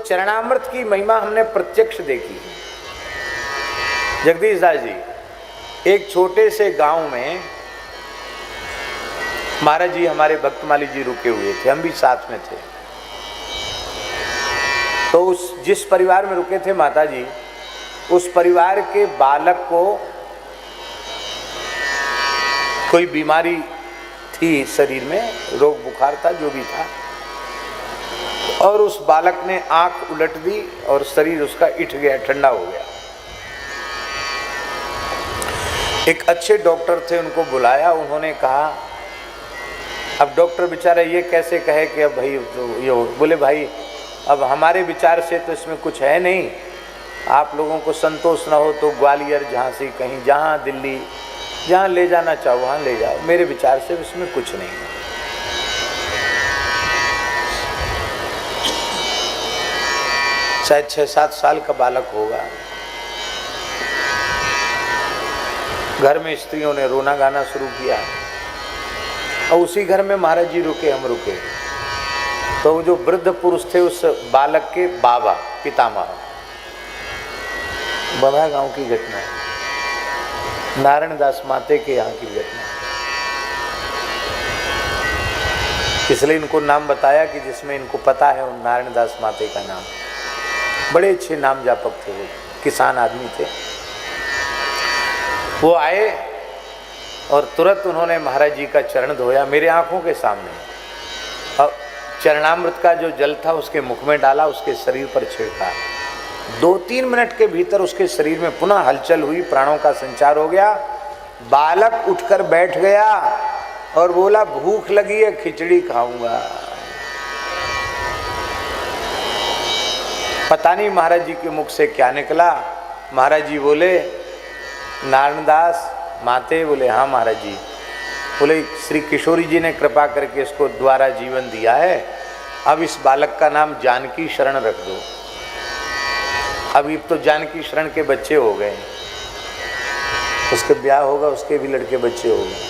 चरणामृत की महिमा हमने प्रत्यक्ष देखी। जगदीश दास जी, एक छोटे से गांव में महाराज जी हमारे भक्तमाली जी रुके हुए थे, हम भी साथ में थे। तो उस जिस परिवार में रुके थे माता जी, उस परिवार के बालक को कोई बीमारी थी, शरीर में रोग बुखार था, जो भी था, और उस बालक ने आंख उलट दी और शरीर उसका इठ गया, ठंडा हो गया। एक अच्छे डॉक्टर थे, उनको बुलाया। उन्होंने कहा, अब डॉक्टर बेचारा ये कैसे कहे कि अब भाई तो ये बोले, भाई अब हमारे विचार से तो इसमें कुछ है नहीं, आप लोगों को संतोष ना हो तो ग्वालियर, झांसी, कहीं जहाँ दिल्ली, जहाँ ले जाना चाहो वहाँ ले जाओ, मेरे विचार से इसमें कुछ नहीं है। शायद 6-7 साल का बालक होगा। घर में स्त्रियों ने रोना गाना शुरू किया और उसी घर में महाराज जी रुके, हम रुके। तो वो जो वृद्ध पुरुष थे, उस बालक के बाबा, पितामह, बड़ा गांव की घटना है, नारायण दास माते के यहाँ की घटना। इसलिए इनको नाम बताया कि जिसमें इनको पता है उन नारायण दास माते का नाम। बड़े अच्छे नाम जापक थे, वो किसान आदमी थे। वो आए और तुरंत उन्होंने महाराज जी का चरण धोया मेरे आंखों के सामने, और चरणामृत का जो जल था उसके मुख में डाला, उसके शरीर पर छिड़का। 2-3 मिनट के भीतर उसके शरीर में पुनः हलचल हुई, प्राणों का संचार हो गया। बालक उठकर बैठ गया और बोला, भूख लगी है, खिचड़ी खाऊंगा। पता नहीं महाराज जी के मुख से क्या निकला। महाराज जी बोले, नारायण दास माते? बोले, हाँ महाराज जी। बोले, श्री किशोरी जी ने कृपा करके इसको द्वारा जीवन दिया है, अब इस बालक का नाम जानकी शरण रख दो। अभी तो जानकी शरण के बच्चे हो गए, उसके ब्याह होगा, उसके भी लड़के बच्चे हो गए।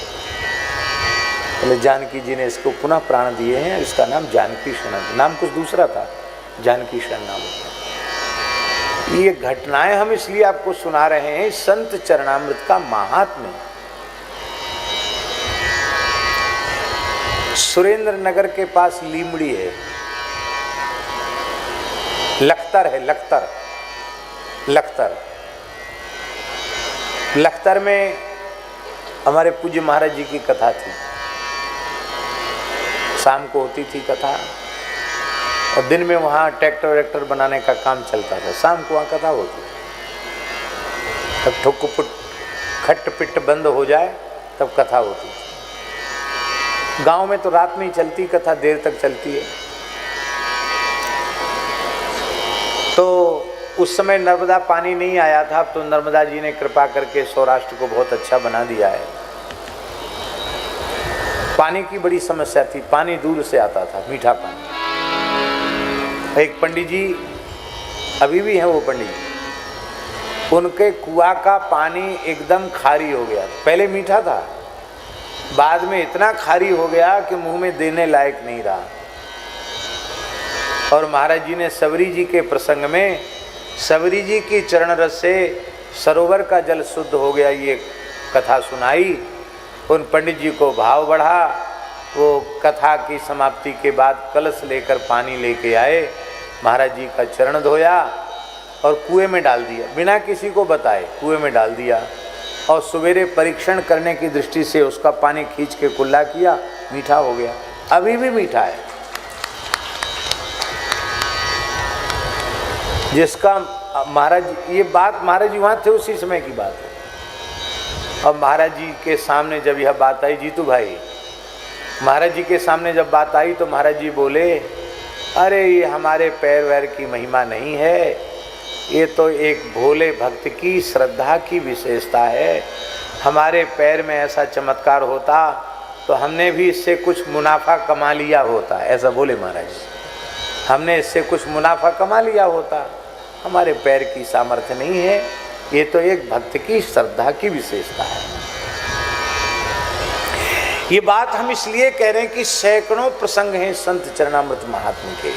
बोले, जानकी जी ने इसको पुनः प्राण दिए हैं, इसका नाम जानकी शरण, नाम कुछ दूसरा था, जानकी शरण नाम। ये घटनाएं हम इसलिए आपको सुना रहे हैं, संत चरणामृत का महात्म्य। सुरेंद्र नगर के पास लीमड़ी है, लखतर है, लखतर में हमारे पूज्य महाराज जी की कथा थी। शाम को होती थी कथा, और दिन में वहाँ ट्रैक्टर वैक्टर बनाने का काम चलता था। शाम को वहाँ कथा होती, तब ठुक खट पिट बंद हो जाए तब कथा होती थी। गांव में तो रात में ही चलती कथा, देर तक चलती है। तो उस समय नर्मदा पानी नहीं आया था, अब तो नर्मदा जी ने कृपा करके सौराष्ट्र को बहुत अच्छा बना दिया है। पानी की बड़ी समस्या थी, पानी दूर से आता था, मीठा पानी। एक पंडित जी, अभी भी हैं वो पंडित जी, उनके कुआं का पानी एकदम खारी हो गया। पहले मीठा था, बाद में इतना खारी हो गया कि मुंह में देने लायक नहीं रहा। और महाराज जी ने सबरी जी के प्रसंग में सबरी जी की चरण रस से सरोवर का जल शुद्ध हो गया, ये कथा सुनाई। उन पंडित जी को भाव बढ़ा। वो कथा की समाप्ति के बाद कलश लेकर पानी लेके आए, महाराज जी का चरण धोया और कुएं में डाल दिया, बिना किसी को बताए कुएं में डाल दिया। और सवेरे परीक्षण करने की दृष्टि से उसका पानी खींच के कुल्ला किया, मीठा हो गया, अभी भी मीठा है। जिसका महाराज, ये बात महाराज जी वहाँ थे, उसी समय की बात है। और महाराज जी के सामने जब यह बात आई, जीतू भाई, महाराज जी के सामने जब बात आई तो महाराज जी बोले, अरे ये हमारे पैर वैर की महिमा नहीं है, ये तो एक भोले भक्त की श्रद्धा की विशेषता है। हमारे पैर में ऐसा चमत्कार होता तो हमने भी इससे कुछ मुनाफा कमा लिया होता, ऐसा बोले महाराज जी। हमने इससे कुछ मुनाफा कमा लिया होता, हमारे पैर की सामर्थ्य नहीं है, ये तो एक भक्त की श्रद्धा की विशेषता है। ये बात हम इसलिए कह रहे हैं कि सैकड़ों प्रसंग हैं संत चरणामृत महात्म्य के।